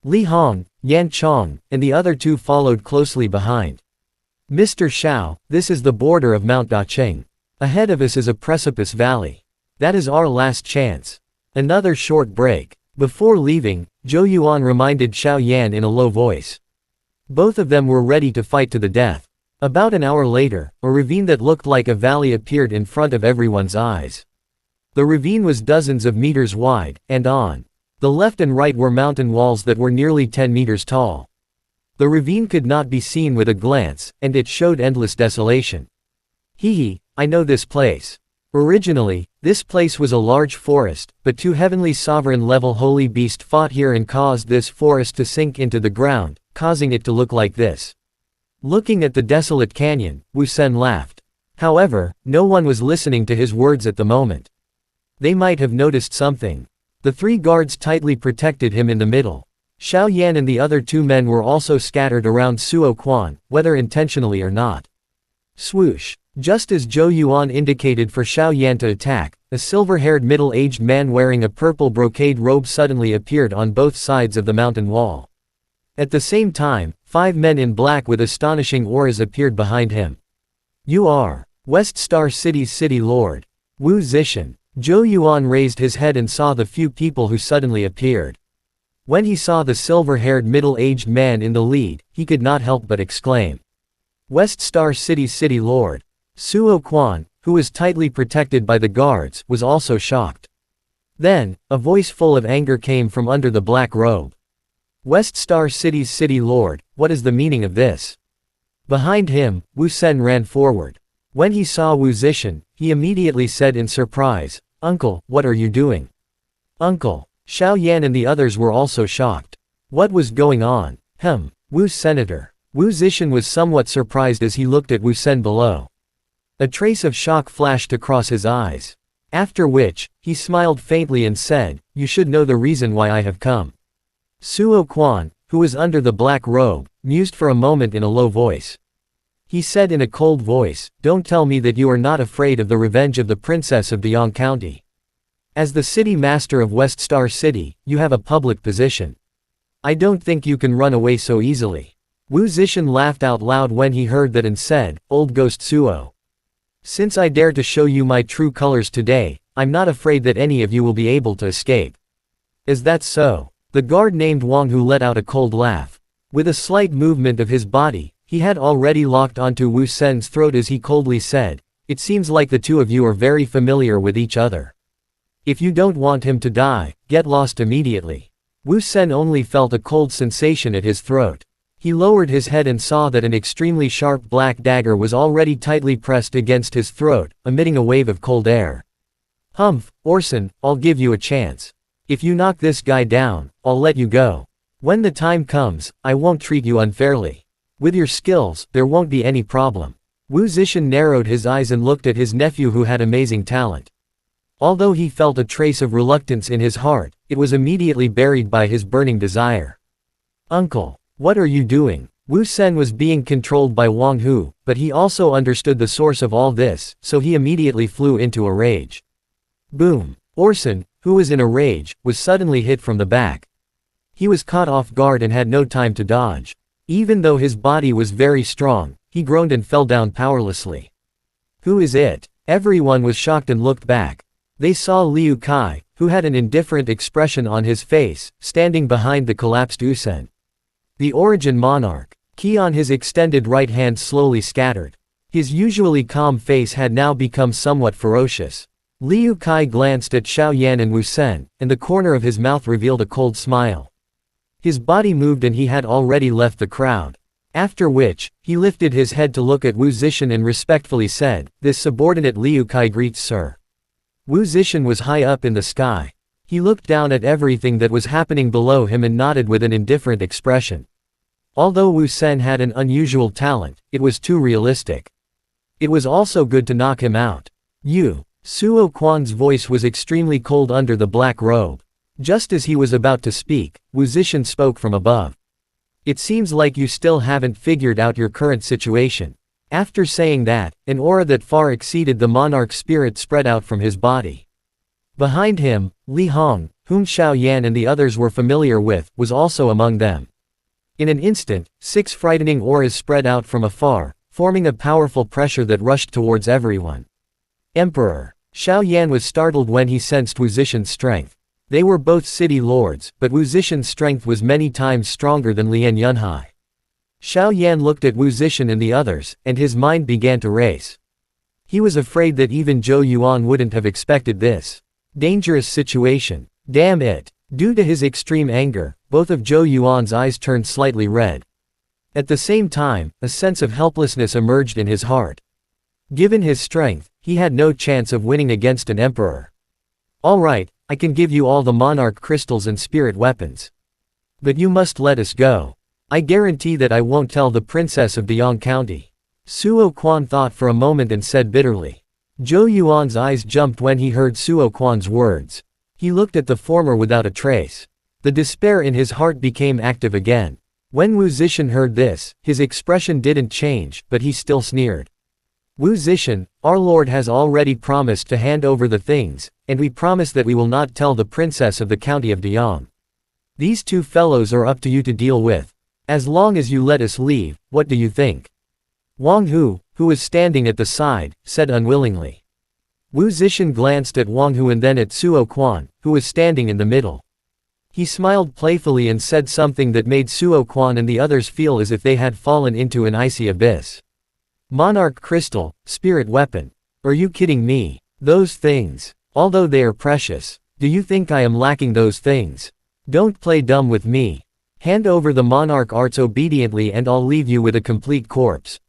Li Hong, Yan Chong, and the other two followed closely behind. "Mr. Xiao, this is the border of Mount Daqing. Ahead of us is a precipice valley. That is our last chance." Another short break. Before leaving, Zhou Yuan reminded Xiao Yan in a low voice. Both of them were ready to fight to the death. About an hour later, a ravine that looked like a valley appeared in front of everyone's eyes. The ravine was dozens of meters wide, and on the left and right were mountain walls that were nearly 10 meters tall. The ravine could not be seen with a glance, and it showed endless desolation. "Hee, I know this place. Originally, this place was a large forest, but two heavenly sovereign-level holy beasts fought here and caused this forest to sink into the ground, causing it to look like this." Looking at the desolate canyon, Wu Sen laughed. However, no one was listening to his words at the moment. They might have noticed something. The three guards tightly protected him in the middle. Xiao Yan and the other two men were also scattered around Suo Quan, whether intentionally or not. Swoosh. Just as Zhou Yuan indicated for Xiao Yan to attack, a silver-haired middle-aged man wearing a purple brocade robe suddenly appeared on both sides of the mountain wall. At the same time, 5 men in black with astonishing auras appeared behind him. "You are West Star City's city lord, Wu Zishan." Zhou Yuan raised his head and saw the few people who suddenly appeared. When he saw the silver-haired middle-aged man in the lead, he could not help but exclaim, "West Star City's city lord." Suo Quan, who was tightly protected by the guards, was also shocked. Then, a voice full of anger came from under the black robe. "West Star City's city lord, what is the meaning of this?" Behind him, Wu Sen ran forward. When he saw Wu Zishan, he immediately said in surprise, "Uncle, what are you doing?" "Uncle." Xiao Yan and the others were also shocked. What was going on? Wu Senator. Wu Zishan was somewhat surprised as he looked at Wu Sen below. A trace of shock flashed across his eyes. After which, he smiled faintly and said, "You should know the reason why I have come." Suo Quan, who was under the black robe, mused for a moment in a low voice. He said in a cold voice, "Don't tell me that you are not afraid of the revenge of the princess of Deyong County. As the city master of West Star City, you have a public position. I don't think you can run away so easily." Wu Zishan laughed out loud when he heard that and said, "Old Ghost Suo. Since I dare to show you my true colors today, I'm not afraid that any of you will be able to escape." "Is that so?" The guard named Wang Hu let out a cold laugh. With a slight movement of his body, he had already locked onto Wu Sen's throat as he coldly said, "It seems like the two of you are very familiar with each other. If you don't want him to die, get lost immediately." Wu Sen only felt a cold sensation at his throat. He lowered his head and saw that an extremely sharp black dagger was already tightly pressed against his throat, emitting a wave of cold air. "Humph, Orson, I'll give you a chance. If you knock this guy down, I'll let you go. When the time comes, I won't treat you unfairly. With your skills, there won't be any problem." Wu Zishan narrowed his eyes and looked at his nephew who had amazing talent. Although he felt a trace of reluctance in his heart, it was immediately buried by his burning desire. "Uncle, what are you doing?" Wu Sen was being controlled by Wang Hu, but he also understood the source of all this, so he immediately flew into a rage. Boom! Orson, who was in a rage, was suddenly hit from the back. He was caught off guard and had no time to dodge. Even though his body was very strong, he groaned and fell down powerlessly. "Who is it?" Everyone was shocked and looked back. They saw Liu Kai, who had an indifferent expression on his face, standing behind the collapsed Usen. The Origin Monarch. Ki on his extended right hand slowly scattered. His usually calm face had now become somewhat ferocious. Liu Kai glanced at Xiao Yan and Wu Sen, and the corner of his mouth revealed a cold smile. His body moved and he had already left the crowd. After which, he lifted his head to look at Wu Zishan and respectfully said, "This subordinate Liu Kai greets Sir." Wu Zishan was high up in the sky. He looked down at everything that was happening below him and nodded with an indifferent expression. Although Wu Sen had an unusual talent, it was too realistic. It was also good to knock him out. You. Suo Quan's voice was extremely cold under the black robe. Just as he was about to speak, Wu Zishan spoke from above. It seems like you still haven't figured out your current situation. After saying that, an aura that far exceeded the monarch spirit spread out from his body. Behind him, Li Hong, whom Xiao Yan and the others were familiar with, was also among them. In an instant, 6 frightening auras spread out from afar, forming a powerful pressure that rushed towards everyone. Emperor. Xiao Yan was startled when he sensed Wu Zishan's strength. They were both city lords, but Wu Zishan's strength was many times stronger than Lian Yunhai. Xiao Yan looked at Wu Zishan and the others, and his mind began to race. He was afraid that even Zhou Yuan wouldn't have expected this. Dangerous situation. Damn it. Due to his extreme anger, both of Zhou Yuan's eyes turned slightly red. At the same time, a sense of helplessness emerged in his heart. Given his strength, he had no chance of winning against an emperor. Alright, I can give you all the monarch crystals and spirit weapons. But you must let us go. I guarantee that I won't tell the princess of Deyang County. Suo Quan thought for a moment and said bitterly. Zhou Yuan's eyes jumped when he heard Suo Quan's words. He looked at the former without a trace. The despair in his heart became active again. When Wu Zishan heard this, his expression didn't change, but he still sneered. Wu Zishan, our lord has already promised to hand over the things, and we promise that we will not tell the princess of the county of Deyang. These 2 fellows are up to you to deal with. As long as you let us leave, what do you think? Wang Hu, who was standing at the side, said unwillingly. Wu Zishan glanced at Wang Hu and then at Suo Quan, who was standing in the middle. He smiled playfully and said something that made Suo Quan and the others feel as if they had fallen into an icy abyss. Monarch crystal, spirit weapon. Are you kidding me? Those things. Although they are precious. Do you think I am lacking those things? Don't play dumb with me. Hand over the monarch arts obediently and I'll leave you with a complete corpse.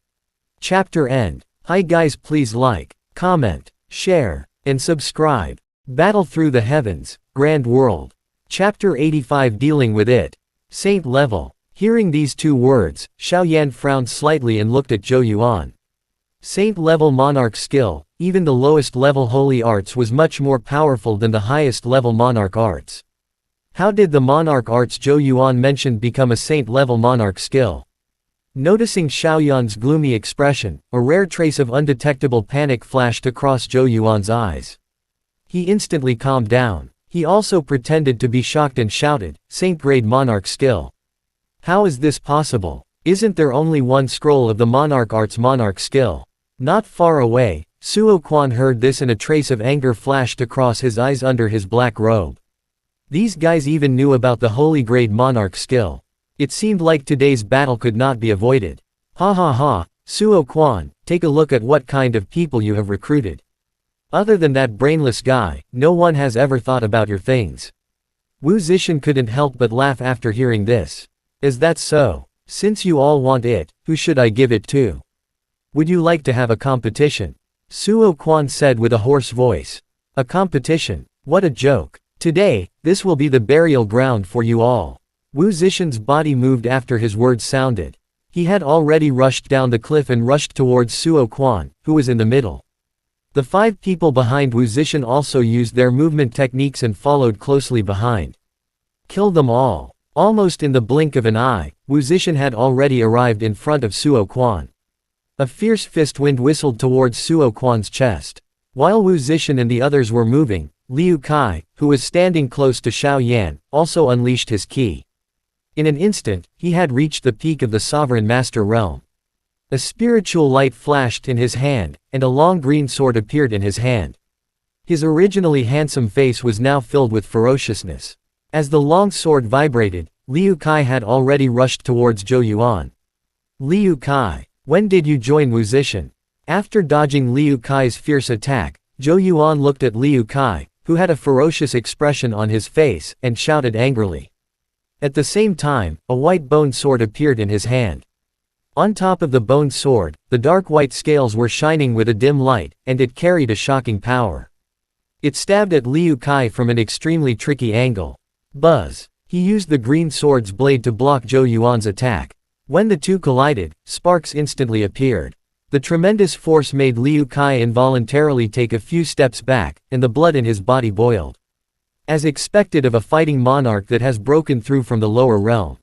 Chapter end. Hi guys, please like, comment, share, and subscribe. Battle through the heavens, grand world. Chapter 85 dealing with it. Saint level. Hearing these 2 words, Xiao Yan frowned slightly and looked at Zhou Yuan. Saint level monarch skill, even the lowest level holy arts was much more powerful than the highest level monarch arts. How did the monarch arts Zhou Yuan mentioned become a saint level monarch skill? Noticing Xiao Yan's gloomy expression, a rare trace of undetectable panic flashed across Zhou Yuan's eyes. He instantly calmed down. He also pretended to be shocked and shouted, Saint-grade monarch skill. How is this possible? Isn't there only one scroll of the monarch arts monarch skill? Not far away, Suo Quan heard this and a trace of anger flashed across his eyes under his black robe. These guys even knew about the holy grade monarch skill. It seemed like today's battle could not be avoided. Ha ha ha, Suo Quan, take a look at what kind of people you have recruited. Other than that brainless guy, no one has ever thought about your things. Wu Zishan couldn't help but laugh after hearing this. Is that so? Since you all want it, who should I give it to? Would you like to have a competition? Suo Quan said with a hoarse voice. A competition? What a joke. Today, this will be the burial ground for you all. Wu Zishan's body moved after his words sounded. He had already rushed down the cliff and rushed towards Suo Quan, who was in the middle. The 5 people behind Wu Zishan also used their movement techniques and followed closely behind. Kill them all. Almost in the blink of an eye, Wu Zishan had already arrived in front of Suo Quan. A fierce fist wind whistled towards Suo Quan's chest. While Wu Zishan and the others were moving, Liu Kai, who was standing close to Xiao Yan, also unleashed his ki. In an instant, he had reached the peak of the Sovereign Master realm. A spiritual light flashed in his hand, and a long green sword appeared in his hand. His originally handsome face was now filled with ferociousness. As the long sword vibrated, Liu Kai had already rushed towards Zhou Yuan. Liu Kai, when did you join Wu Zishan? After dodging Liu Kai's fierce attack, Zhou Yuan looked at Liu Kai, who had a ferocious expression on his face, and shouted angrily. At the same time, a white bone sword appeared in his hand. On top of the bone sword, the dark white scales were shining with a dim light, and it carried a shocking power. It stabbed at Liu Kai from an extremely tricky angle. Buzz. He used the green sword's blade to block Zhou Yuan's attack. When the two collided, sparks instantly appeared. The tremendous force made Liu Kai involuntarily take a few steps back, and the blood in his body boiled. As expected of a fighting monarch that has broken through from the lower realm.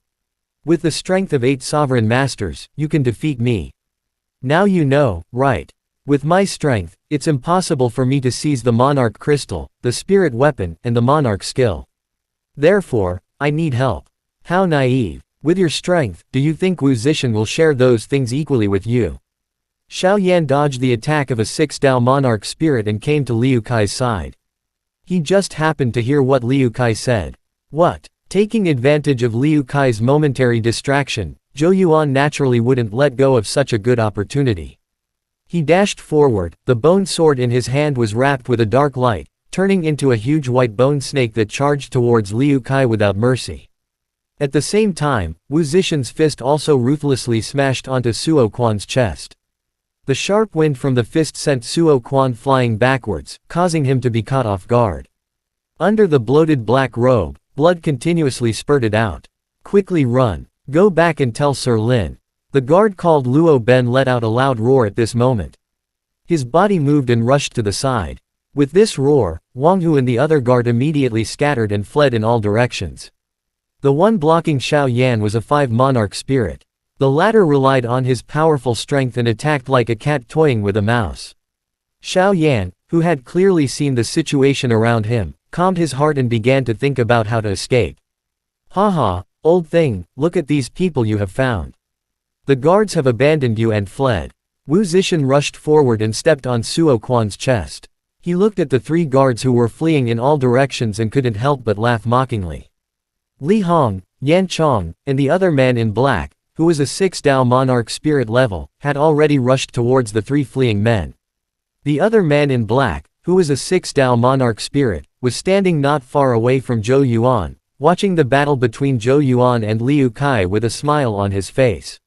With the strength of 8 sovereign masters, you can defeat me. Now you know, right? With my strength, it's impossible for me to seize the Monarch crystal, the spirit weapon, and the Monarch skill. Therefore, I need help. How naive. With your strength, do you think Wu Zishan will share those things equally with you? Xiao Yan dodged the attack of a 6-Dao Monarch spirit and came to Liu Kai's side. He just happened to hear what Liu Kai said. What? Taking advantage of Liu Kai's momentary distraction, Zhou Yuan naturally wouldn't let go of such a good opportunity. He dashed forward, the bone sword in his hand was wrapped with a dark light, turning into a huge white bone snake that charged towards Liu Kai without mercy. At the same time, Wu Zishan's fist also ruthlessly smashed onto Suo Quan's chest. The sharp wind from the fist sent Suo Quan flying backwards, causing him to be caught off guard. Under the bloated black robe, blood continuously spurted out. Quickly run. Go back and tell Sir Lin. The guard called Luo Ben let out a loud roar at this moment. His body moved and rushed to the side. With this roar, Wang Hu and the other guard immediately scattered and fled in all directions. The one blocking Xiao Yan was a 5 Monarch spirit. The latter relied on his powerful strength and attacked like a cat toying with a mouse. Xiao Yan, who had clearly seen the situation around him, calmed his heart and began to think about how to escape. Haha, old thing, look at these people you have found. The guards have abandoned you and fled. Wu Zishan rushed forward and stepped on Suo Quan's chest. He looked at the 3 guards who were fleeing in all directions and couldn't help but laugh mockingly. Li Hong, Yan Chong, and the other man in black, who was a 6-Dao Monarch spirit level, had already rushed towards the 3 fleeing men. The other man in black, who was a 6-Dao Monarch spirit, was standing not far away from Zhou Yuan, watching the battle between Zhou Yuan and Liu Kai with a smile on his face.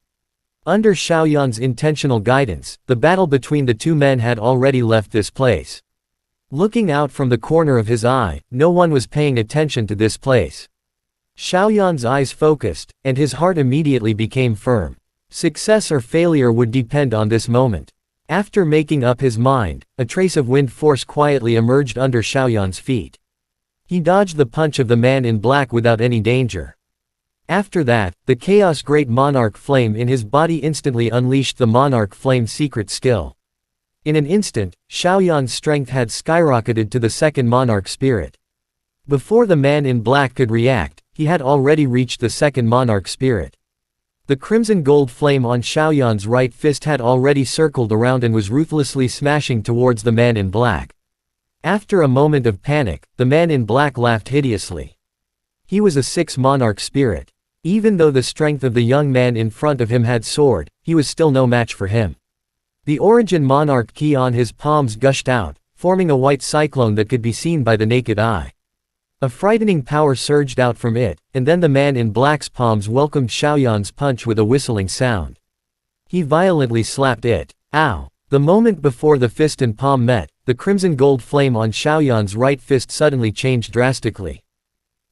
Under Xiao Yan's intentional guidance, the battle between the 2 men had already left this place. Looking out from the corner of his eye, no one was paying attention to this place. Xiao Yan's eyes focused, and his heart immediately became firm. Success or failure would depend on this moment. After making up his mind, a trace of wind force quietly emerged under Xiao Yan's feet. He dodged the punch of the man in black without any danger. After that, the Chaos Great Monarch Flame in his body instantly unleashed the Monarch Flame secret skill. In an instant, Xiao Yan's strength had skyrocketed to the 2nd Monarch spirit. Before the man in black could react, he had already reached the 2nd Monarch spirit. The crimson gold flame on Xiao Yan's right fist had already circled around and was ruthlessly smashing towards the man in black. After a moment of panic, the man in black laughed hideously. He was a 6 Monarch spirit. Even though the strength of the young man in front of him had soared, he was still no match for him. The Origin Monarch key on his palms gushed out, forming a white cyclone that could be seen by the naked eye. A frightening power surged out from it, and then the man in black's palms welcomed Xiao Yan's punch with a whistling sound. He violently slapped it. Ow! The moment before the fist and palm met, the crimson gold flame on Xiao Yan's right fist suddenly changed drastically.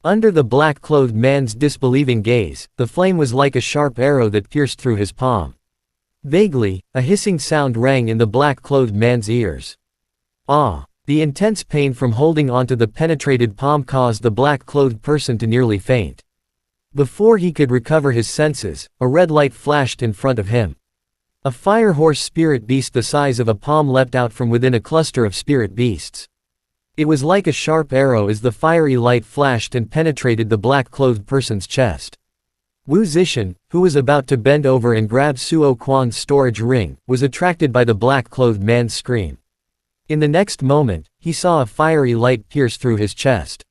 Under the black-clothed man's disbelieving gaze, the flame was like a sharp arrow that pierced through his palm. Vaguely, a hissing sound rang in the black-clothed man's ears. Ah! The intense pain from holding onto the penetrated palm caused the black-clothed person to nearly faint. Before he could recover his senses, a red light flashed in front of him. A fire horse spirit beast the size of a palm leapt out from within a cluster of spirit beasts. It was like a sharp arrow as the fiery light flashed and penetrated the black-clothed person's chest. Wu Zishan, who was about to bend over and grab Suo Quan's storage ring, was attracted by the black-clothed man's scream. In the next moment, he saw a fiery light pierce through his chest.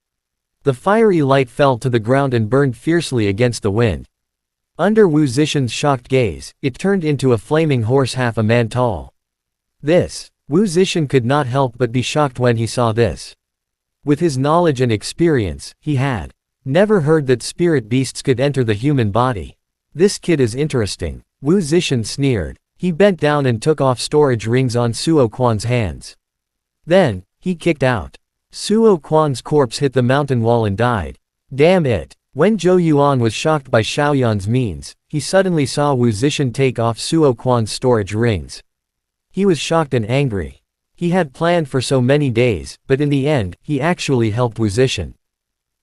The fiery light fell to the ground and burned fiercely against the wind. Under Wu Zishan's shocked gaze, it turned into a flaming horse half a man tall. Wu Zishan could not help but be shocked when he saw this. With his knowledge and experience, he had never heard that spirit beasts could enter the human body. This kid is interesting. Wu Zishan sneered. He bent down and took off storage rings on Suo Quan's hands. Then, he kicked out. Suo Quan's corpse hit the mountain wall and died. Damn it. When Zhou Yuan was shocked by Xiaoyan's means, he suddenly saw Wu Zixin take off Suo Quan's storage rings. He was shocked and angry. He had planned for so many days, but in the end, he actually helped Wu Zixin.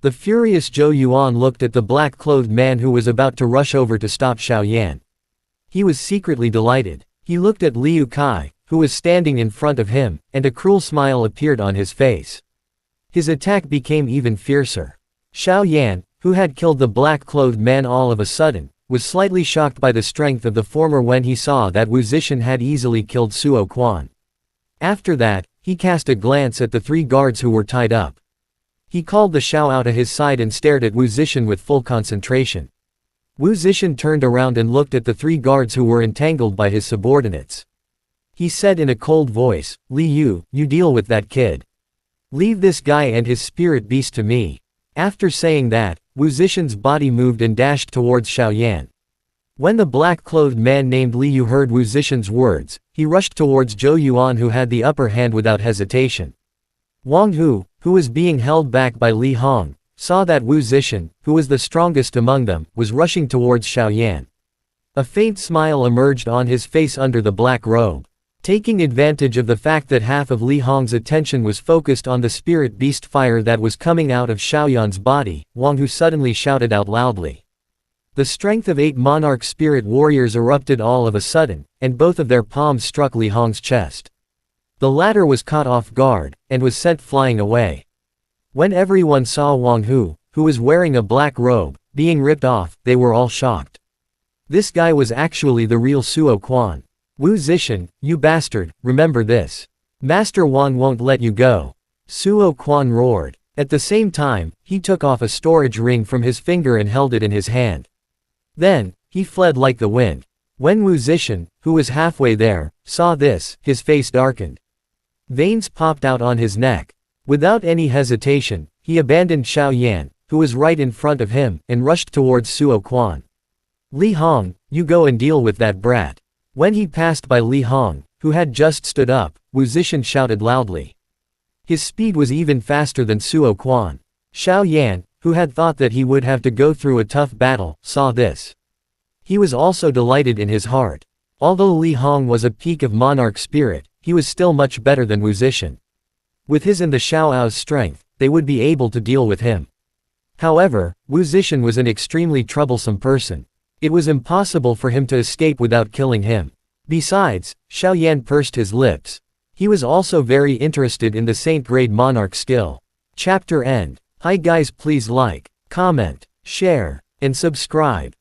The furious Zhou Yuan looked at the black-clothed man who was about to rush over to stop Xiaoyan. He was secretly delighted. He looked at Liu Kai, who was standing in front of him, and a cruel smile appeared on his face. His attack became even fiercer. Xiaoyan, who had killed the black-clothed man all of a sudden, was slightly shocked by the strength of the former when he saw that Wu Zixin had easily killed Suo Quan. After that, he cast a glance at the 3 guards who were tied up. He called the Xiao to his side and stared at Wu Zixin with full concentration. Wu Zixin turned around and looked at the 3 guards who were entangled by his subordinates. He said in a cold voice, "Li Yu, you deal with that kid. Leave this guy and his spirit beast to me." After saying that, Wu Zixin's body moved and dashed towards Xiaoyan. When the black-clothed man named Li Yu heard Wu Zixin's words, he rushed towards Zhou Yuan who had the upper hand without hesitation. Wang Hu, who was being held back by Li Hong, saw that Wu Zixin, who was the strongest among them, was rushing towards Xiaoyan. A faint smile emerged on his face under the black robe. Taking advantage of the fact that half of Li Hong's attention was focused on the spirit beast fire that was coming out of Xiaoyan's body, Wang Hu suddenly shouted out loudly. The strength of 8 Monarch spirit warriors erupted all of a sudden, and both of their palms struck Li Hong's chest. The latter was caught off guard, and was sent flying away. When everyone saw Wang Hu, who was wearing a black robe, being ripped off, they were all shocked. This guy was actually the real Suo Quan. Wu Zixin, you bastard, remember this. Master Wan won't let you go. Suo Quan roared. At the same time, he took off a storage ring from his finger and held it in his hand. Then, he fled like the wind. When Wu Zixin, who was halfway there, saw this, his face darkened. Veins popped out on his neck. Without any hesitation, he abandoned Xiaoyan, who was right in front of him, and rushed towards Suo Quan. Li Hong, you go and deal with that brat. When he passed by Li Hong, who had just stood up, Wu Zixin shouted loudly. His speed was even faster than Suo Quan. Xiaoyan, who had thought that he would have to go through a tough battle, saw this. He was also delighted in his heart. Although Li Hong was a peak of Monarch spirit, he was still much better than Wu Zixin. With his and the Xiao's strength, they would be able to deal with him. However, Wu Zixin was an extremely troublesome person. It was impossible for him to escape without killing him. Besides, Xiaoyan pursed his lips. He was also very interested in the Saint-grade Monarch skill. Chapter end. Hi guys, please like, comment, share, and subscribe.